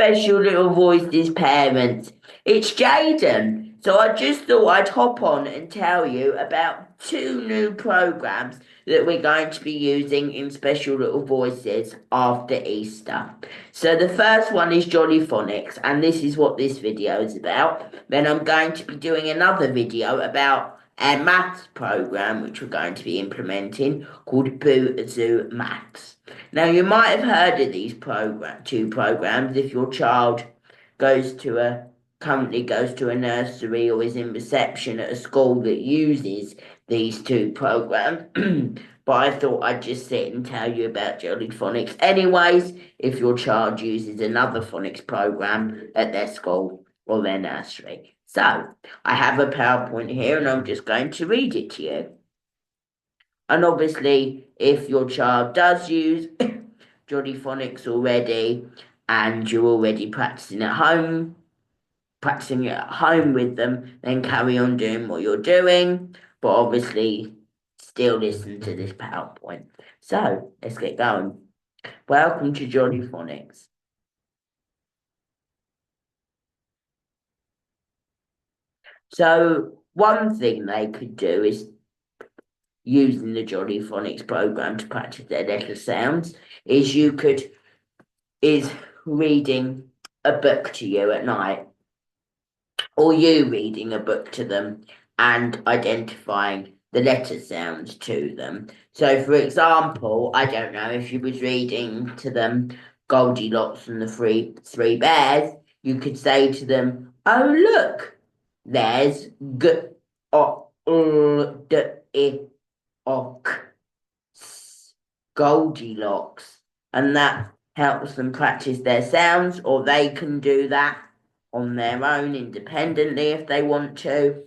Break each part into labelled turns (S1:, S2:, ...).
S1: Special little voices parents. It's Jaden. So I just thought I'd hop on and tell you about two new programs that we're going to be using in Special Little Voices after Easter. So the first one is Jolly Phonics, and this is what this video is about. Then I'm going to be doing another video about a maths program which we're going to be implementing called Boo Zoo Maths. Now, you might have heard of these two programs if your child currently goes to a nursery or is in reception at a school that uses these two programs. But I thought I'd just sit and tell you about Jolly Phonics anyways, if your child uses another phonics program at their school or their nursery. So, I have a PowerPoint here and I'm just going to read it to you. And obviously, if your child does use Jolly Phonics already and you're already practicing at home with them, then carry on doing what you're doing. But obviously, still listen to this PowerPoint. So, let's get going. Welcome to Jolly Phonics. So, one thing they could do is using the Jolly Phonics program to practice their letter sounds is reading a book to you at night, or you reading a book to them and identifying the letter sounds to them. So, for example, I don't know, if you was reading to them Goldilocks and the Three Bears, you could say to them, "Oh, look, there's Goldilocks," and that helps them practice their sounds, or they can do that on their own independently if they want to.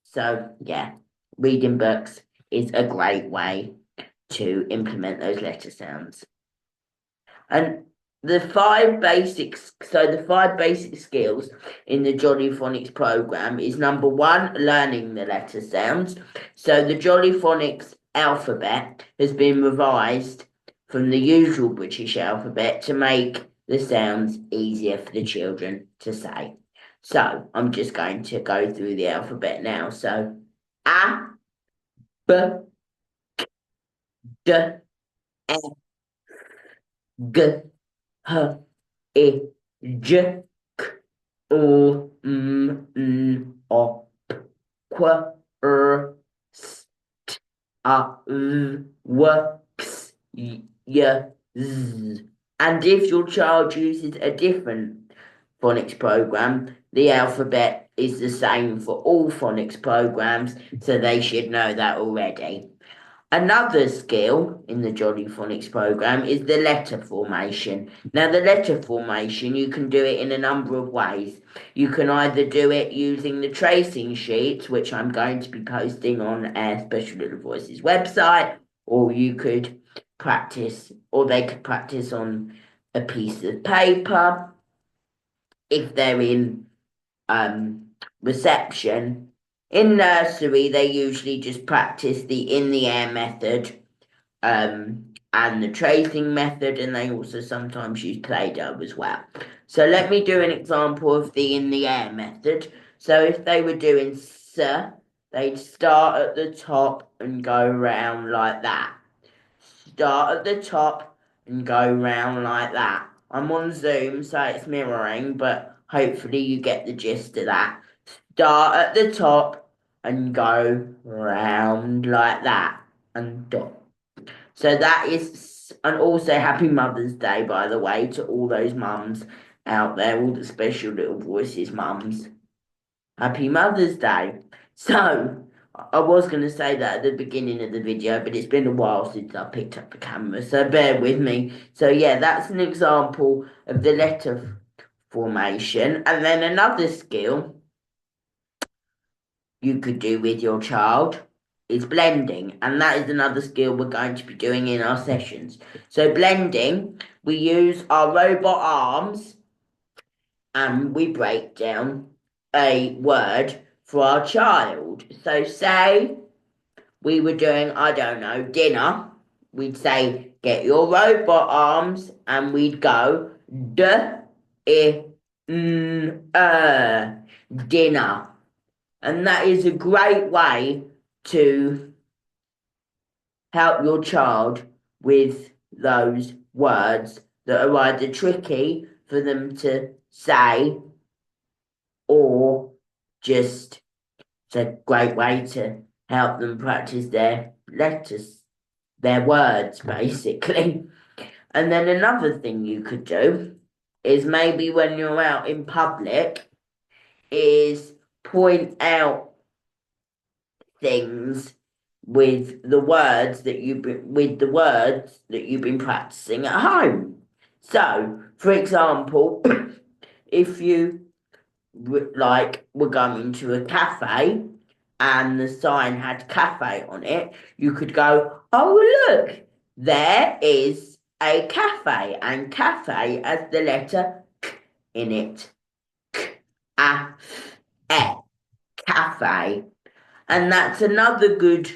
S1: So, yeah, reading books is a great way to implement those letter sounds. And the five basic skills in the Jolly Phonics program is number one, learning the letter sounds. So the Jolly Phonics alphabet has been revised from the usual British alphabet to make the sounds easier for the children to say. So I'm just going to go through the alphabet now. So A, B, D, E, G, H, I, J, K, O, M, N, O, P, Q, R, S, T, A, V, W, X, Y, Z. And if your child uses a different phonics program, the alphabet is the same for all phonics programs, so they should know that already. Another skill in the Jolly Phonics program is the letter formation. Now, the letter formation, you can do it in a number of ways. You can either do it using the tracing sheets, which I'm going to be posting on our Special Little Voices website, or you could practice, or they could practice on a piece of paper. If they're in reception, in nursery, they usually just practice the in the air method and the tracing method, and they also sometimes use Play-Doh as well. So let me do an example of the in the air method. So if they were doing S, they'd start at the top and go round like that. Start at the top and go round like that. I'm on Zoom, so it's mirroring, but hopefully you get the gist of that. Start at the top and go round like that and dot. So that is, and also happy Mother's Day, by the way, to all those mums out there, all the Special Little Voices mums. Happy Mother's Day. So, I was going to say that at the beginning of the video, but it's been a while since I picked up the camera, so bear with me. So yeah, that's an example of the letter formation. And then another skill you could do with your child is blending, and that is another skill we're going to be doing in our sessions. So blending, we use our robot arms and we break down a word for our child. So say we were doing, I don't know, dinner, we'd say, get your robot arms, and we'd go, D, I, dinner. And that is a great way to help your child with those words that are either tricky for them to say or just it's a great way to help them practice their letters, their words, basically. And then another thing you could do is maybe when you're out in public is point out things with the words that you've been practicing at home. So, for example, if you were going to a cafe and the sign had cafe on it, you could go, oh look, there is a cafe, and cafe has the letter K in it. K-A-F-E, cafe. And that's another good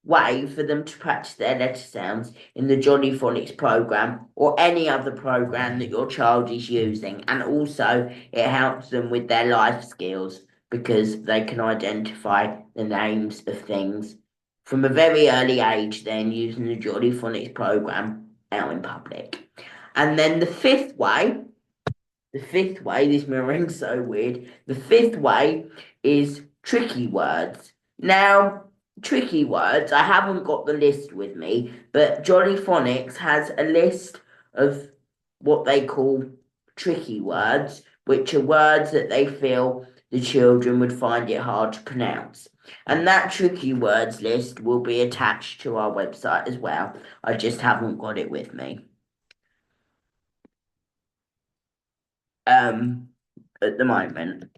S1: way for them to practice their letter sounds in the Johnny Phonics program or any other program that your child is using. And also, it helps them with their life skills because they can identify the names of things from a very early age, then using the Johnny Phonics program out in public. And then the fifth way, this rings so weird. The fifth way is tricky words. Now, tricky words, I haven't got the list with me, but Jolly Phonics has a list of what they call tricky words, which are words that they feel the children would find it hard to pronounce. And that tricky words list will be attached to our website as well. I just haven't got it with me. At the moment.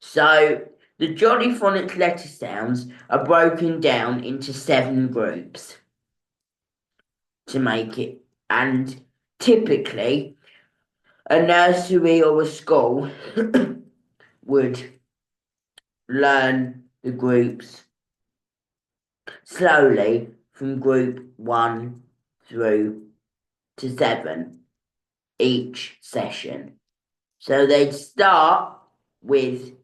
S1: So the Jolly Phonics letter sounds are broken down into 7 groups to make it, and typically a nursery or a school would learn the groups slowly from group 1 through to 7 each session. So they'd start with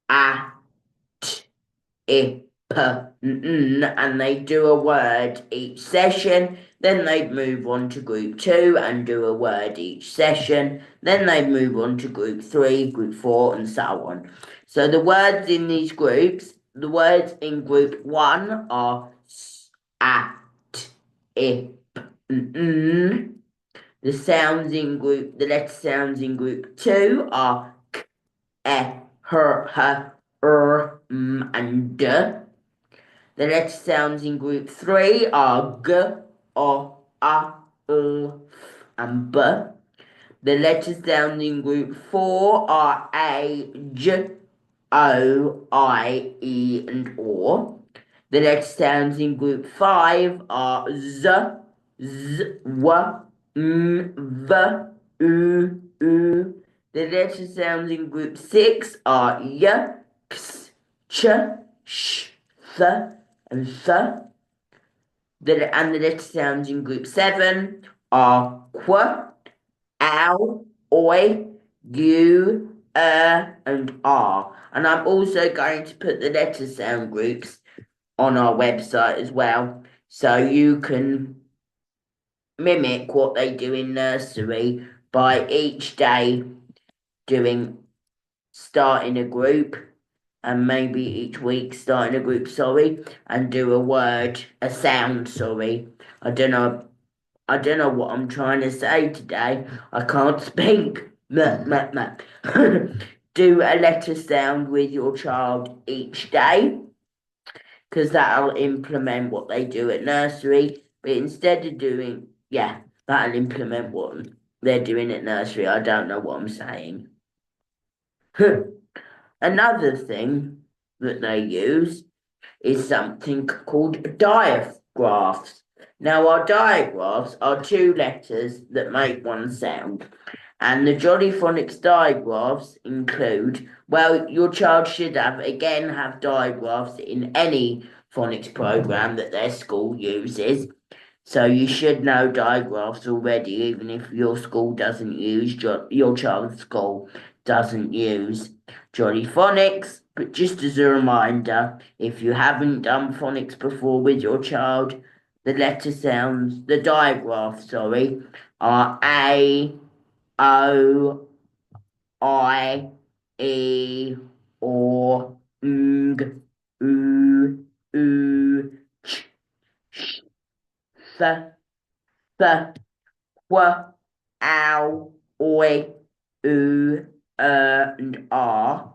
S1: a, t, I, p, n, and they do a word each session. Then they'd move on to group 2 and do a word each session. Then they'd move on to group 3, group 4, and so on. So the words in these groups, the words in group 1 are s, a, t, I, p, n. The letter sounds in group 2 are k, e, her, and d. The letter sounds in group 3 are g, o, a, and b. The letter sounds in group 4 are a, j, o, I, e, and o. The letter sounds in group 5 are z, w, v, u. The letter sounds in group 6 are y, ks, ch, sh, th, and th. And the letter sounds in group 7 are qu, ow, oi, u, and r. And I'm also going to put the letter sound groups on our website as well, so you can mimic what they do in nursery by each day starting a group, and maybe each week starting a group, and do a sound, I don't know what I'm trying to say today. I can't speak. Do a letter sound with your child each day, because that'll implement what they do at nursery. But instead of that'll implement what they're doing at nursery. I don't know what I'm saying. Another thing that they use is something called digraphs. Now, our digraphs are 2 letters that make one sound. And the Jolly Phonics digraphs include, your child should have digraphs in any phonics program that their school uses. So you should know digraphs already, even if your school doesn't use, your child's school doesn't use Jolly Phonics. But just as a reminder, if you haven't done phonics before with your child, the letter sounds, the digraphs, sorry, are A, O, I, E, or ng, oo, oo, ch, th, th, w, ow, oi, and r.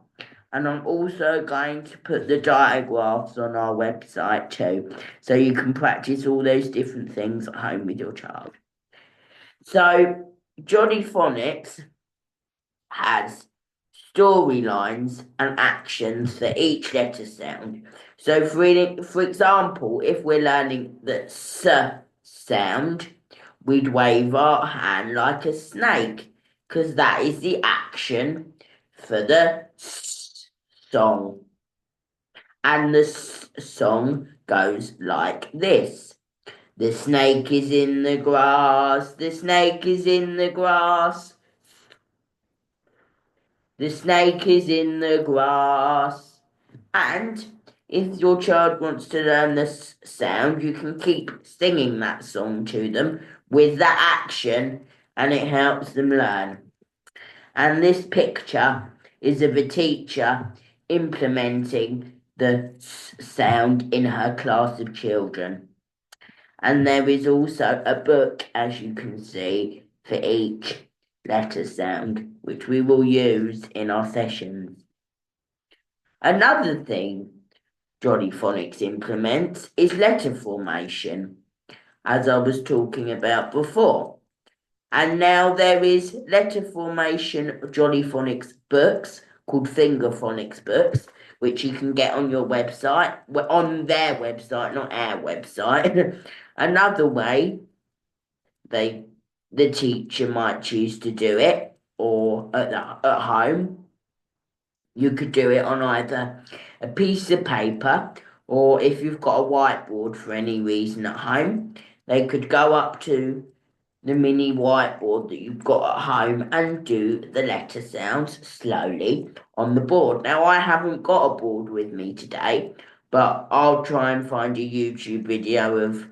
S1: And I'm also going to put the digraphs on our website too, so you can practice all those different things at home with your child. So, Jolly Phonics has storylines and actions for each letter sound. So, for example, if we're learning the S sound, we'd wave our hand like a snake, because that is the action for the S song. And the S song goes like this. The snake is in the grass, the snake is in the grass. The snake is in the grass. And if your child wants to learn the sound, you can keep singing that song to them with that action, and it helps them learn. And this picture is of a teacher implementing the sound in her class of children. And there is also a book, as you can see, for each letter sound, which we will use in our sessions. Another thing Jolly Phonics implements is letter formation, as I was talking about before. And now there is letter formation Jolly Phonics books called Finger Phonics books, which you can get on your website, on their website, not our website. Another way the teacher might choose to do it, or at home, you could do it on either a piece of paper, or if you've got a whiteboard for any reason at home, they could go up to the mini whiteboard that you've got at home and do the letter sounds slowly on the board. Now, I haven't got a board with me today, but I'll try and find a YouTube video of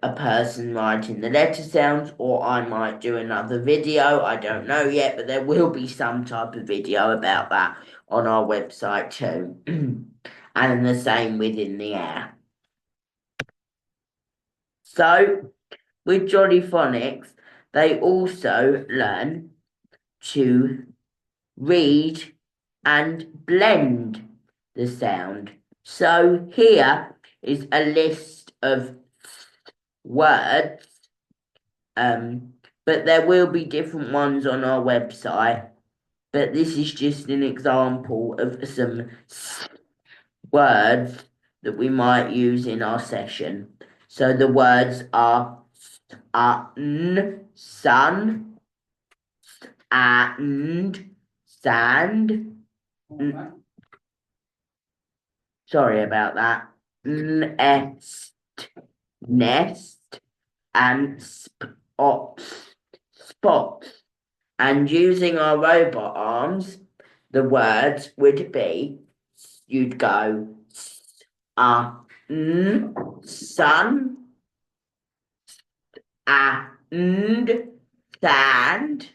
S1: a person writing the letter sounds, or I might do another video. I don't know yet, but there will be some type of video about that on our website too. And the same within the air. So, with Jolly Phonics, they also learn to read and blend the sound. So, here is a list of words, but there will be different ones on our website. But this is just an example of some words that we might use in our session. So the words are sun, and sand. Sorry about that. Nest, nest, and spots. And using our robot arms, the words would be, you'd go sun, and sand,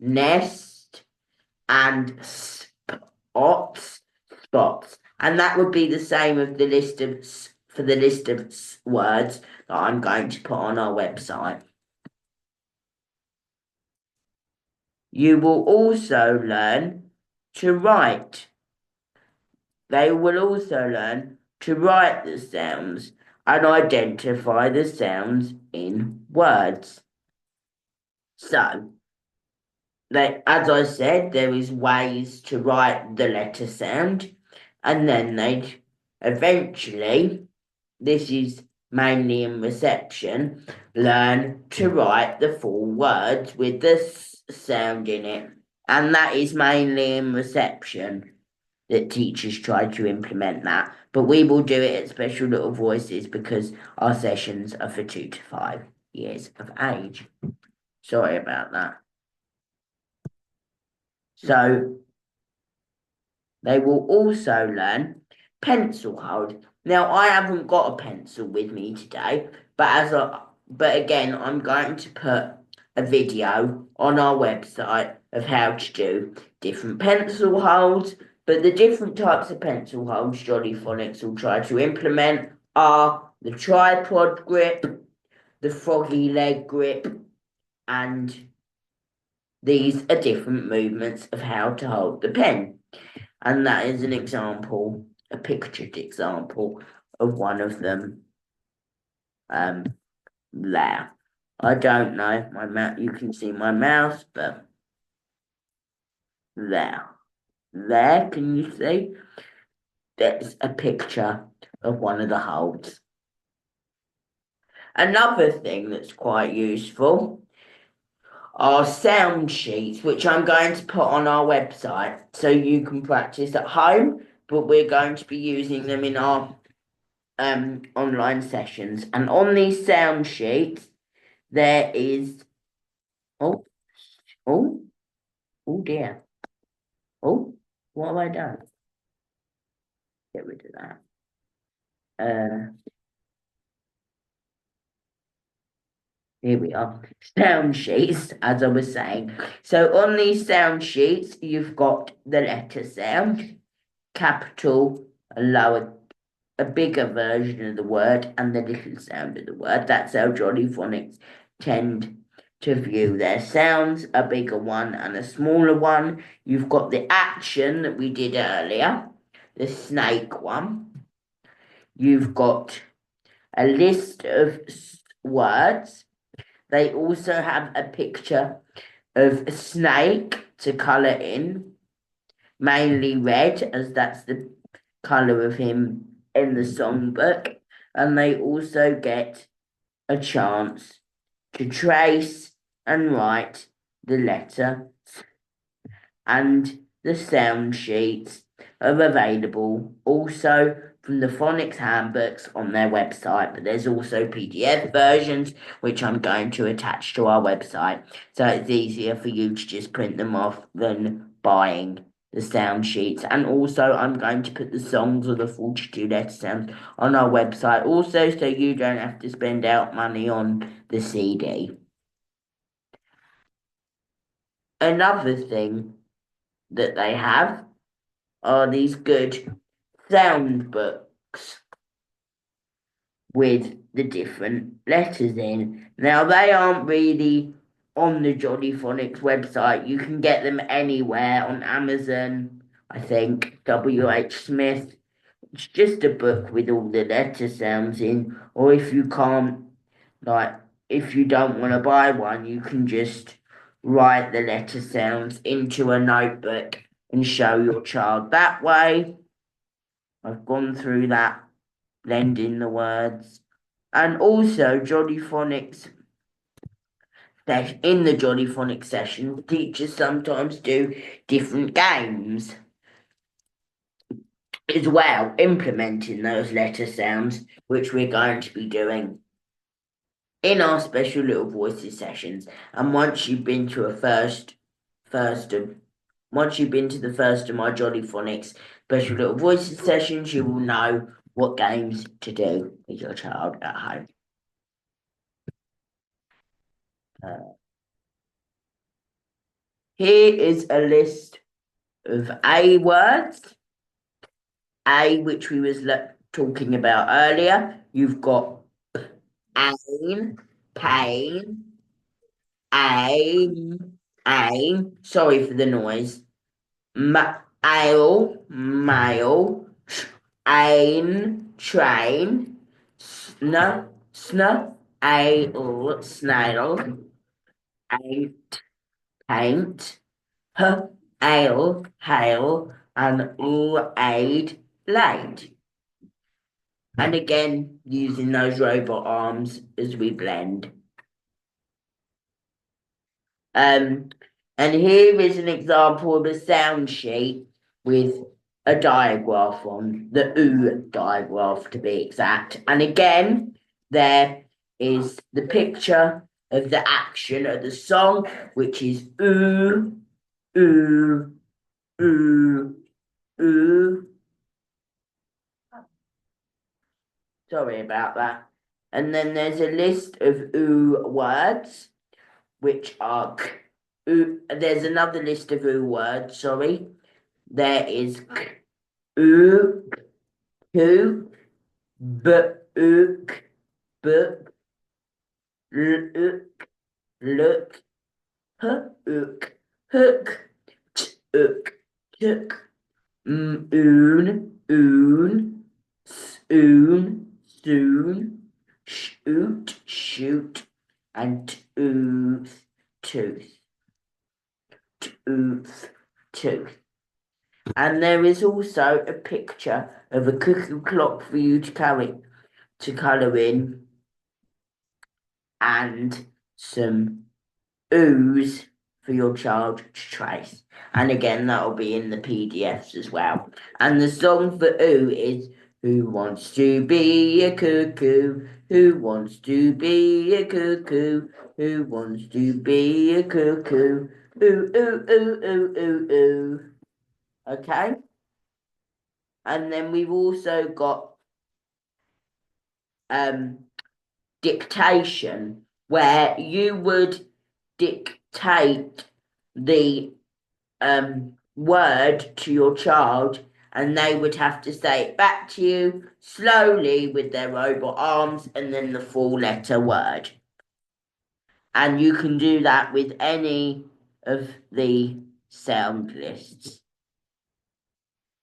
S1: nest, and spots. And that would be the same of the list of for the list of words that I'm going to put on our website. You will also learn to write. They will also learn to write the sounds and identify the sounds in words. So, as I said, there is ways to write the letter sound, and then they eventually, this is mainly in reception, learn to write the full words with the sound in it. And that is mainly in reception that teachers try to implement that. but we will do it at Special Little Voices because our sessions are for 2 to 5 years of age. Sorry about that. So they will also learn pencil hold. Now I haven't got a pencil with me today, but again I'm going to put a video on our website of how to do different pencil holds. But the different types of pencil holds Jolly Phonics will try to implement are the tripod grip, the froggy leg grip, and these are different movements of how to hold the pen. And that is an example, a pictured example of one of them there. I don't know, you can see my mouse, but there. There, can you see? That's a picture of one of the holds. Another thing that's quite useful are sound sheets, which I'm going to put on our website so you can practice at home, but we're going to be using them in our online sessions. And on these sound sheets, there is oh dear. Oh, what have I done? Get rid of that. Here we are. Sound sheets, as I was saying. So on these sound sheets, you've got the letter sound, capital, a lower, a bigger version of the word, and the little sound of the word. That's how Jolly Phonics tend to view their sounds, a bigger one and a smaller one. You've got the action that we did earlier, the snake one. You've got a list of words. They also have a picture of a snake to colour in, mainly red, as that's the colour of him in the songbook. And they also get a chance to trace and write the letter, and the sound sheets are available also from the phonics handbooks on their website, but there's also PDF versions which I'm going to attach to our website, so it's easier for you to just print them off than buying the sound sheets. And also I'm going to put the songs or the 42 letter sounds on our website also, so you don't have to spend out money on the CD. Another thing that they have are these good sound books with the different letters in. Now, they aren't really on the Jolly Phonics website. You can get them anywhere on Amazon, I think, W.H. Smith. It's just a book with all the letter sounds in, or if you can't, if you don't want to buy one, you can just write the letter sounds into a notebook and show your child that way. I've gone through that, blending the words. And also Jolly Phonics, in the Jolly Phonics session, teachers sometimes do different games as well, implementing those letter sounds, which we're going to be doing in our Special Little Voices sessions. And once you've been to the first of my Jolly Phonics Special Little Voices sessions, you will know what games to do with your child at home. Here is a list of A words. A, which we was talking about earlier. You've got aim, pain, aim, sorry for the noise. Ale, male, ain, train, ale, snail, ain't, paint, ale, hail, and aid, laid. And again, using those robot arms as we blend. And here is an example of a sound sheet with a diagraph on, the oo diagraph to be exact. And again, there is the picture of the action of the song, which is oo, oo, oo, oo. Sorry about that. And then there's a list of oo words, which are oo. There's another list of oo words, sorry. There is oo, who, but, ook, book, look, look, hook, hook, ook, took, oon, soon, shoot, shoot, and tooth, tooth. And there is also a picture of a cuckoo clock for you to colour in, and some ooze for your child to trace. And again, that'll be in the PDFs as well. And the song for oo is Who Wants to Be a Cuckoo? Who wants to be a cuckoo? Who wants to be a cuckoo? Ooh, ooh, ooh, ooh, ooh, ooh. Okay? And then we've also got dictation, where you would dictate the word to your child, and they would have to say it back to you slowly with their robot arms, and then the full letter word. And you can do that with any of the sound lists.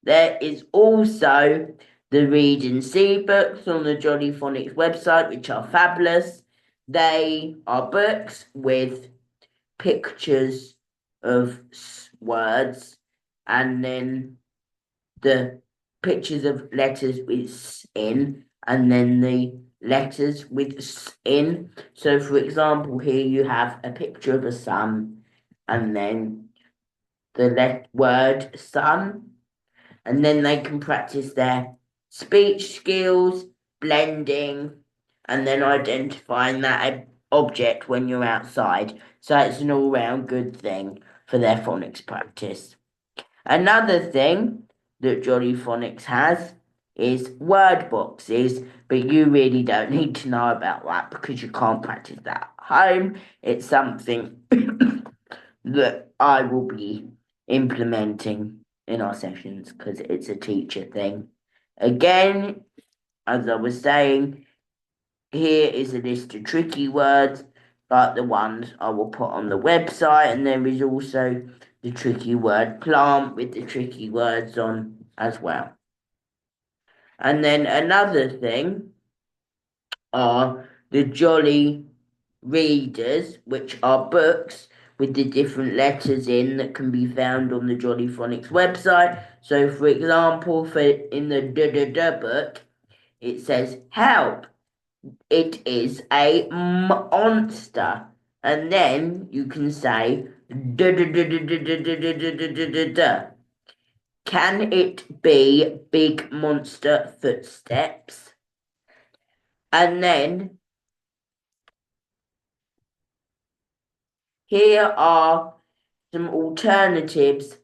S1: There is also the Read and See books on the Jolly Phonics website, which are fabulous. They are books with pictures of words, and then the pictures of letters with s in, and then the letters with s in. So, for example, here you have a picture of a sun, and then the word sun, and then they can practice their speech skills, blending, and then identifying that object when you're outside. So it's an all-round good thing for their phonics practice. Another thing that Jolly Phonics has is word boxes, but you really don't need to know about that because you can't practice that at home. It's something that I will be implementing in our sessions because it's a teacher thing. Again, as I was saying, here is a list of tricky words like the ones I will put on the website, and there is also the tricky word plant with the tricky words on as well. And then another thing are the Jolly Readers, which are books with the different letters in that can be found on the Jolly Phonics website. So, for example, in the da book, it says help. It is a monster. And then you can say da. Can it be big monster footsteps? And then here are some alternatives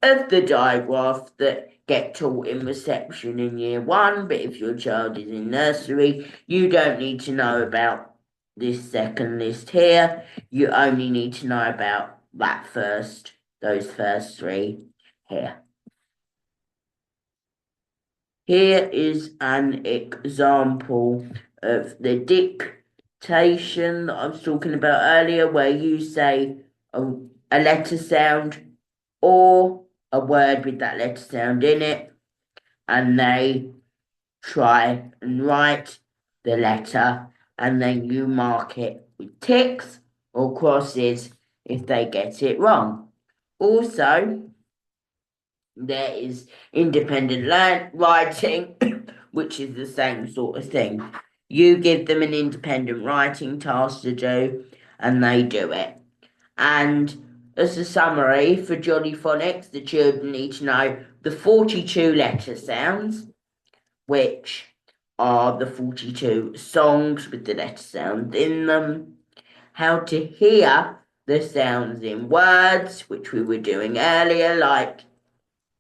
S1: of the diagraph that get taught in reception in year 1, but if your child is in nursery, you don't need to know about this second list here. You only need to know about those first 3 here. Here is an example of the dictation that I was talking about earlier, where you say a letter sound or a word with that letter sound in it, and they try and write the letter, and then you mark it with ticks or crosses if they get it wrong. Also, there is independent writing, which is the same sort of thing. You give them an independent writing task to do, and they do it. And as a summary for Jolly Phonics, the children need to know the 42 letter sounds, which are the 42 songs with the letter sounds in them, how to hear the sounds in words, which we were doing earlier, like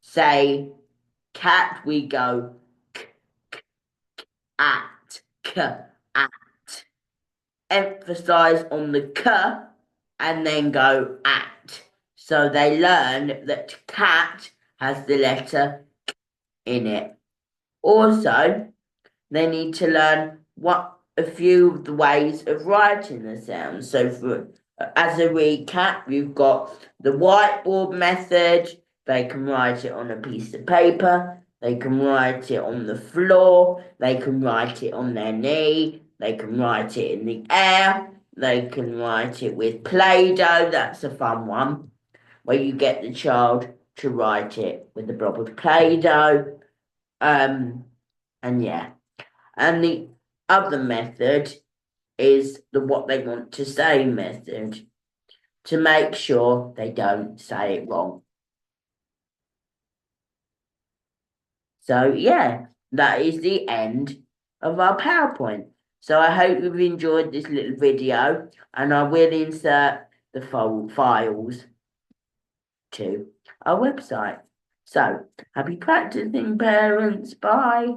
S1: say cat, we go k, k, at, k, at. Emphasize on the k and then go at. So they learn that cat has the letter k in it. Also, they need to learn a few of the ways of writing the sounds. So as a recap, you've got the whiteboard method. They can write it on a piece of paper. They can write it on the floor. They can write it on their knee. They can write it in the air. They can write it with Play-Doh. That's a fun one, where you get the child to write it with a blob of Play-Doh. And yeah. And the other method is the what they want to say method, to make sure they don't say it wrong. So yeah, that is the end of our PowerPoint. So I hope you've enjoyed this little video, and I will insert the files to our website. So happy practicing, parents. Bye.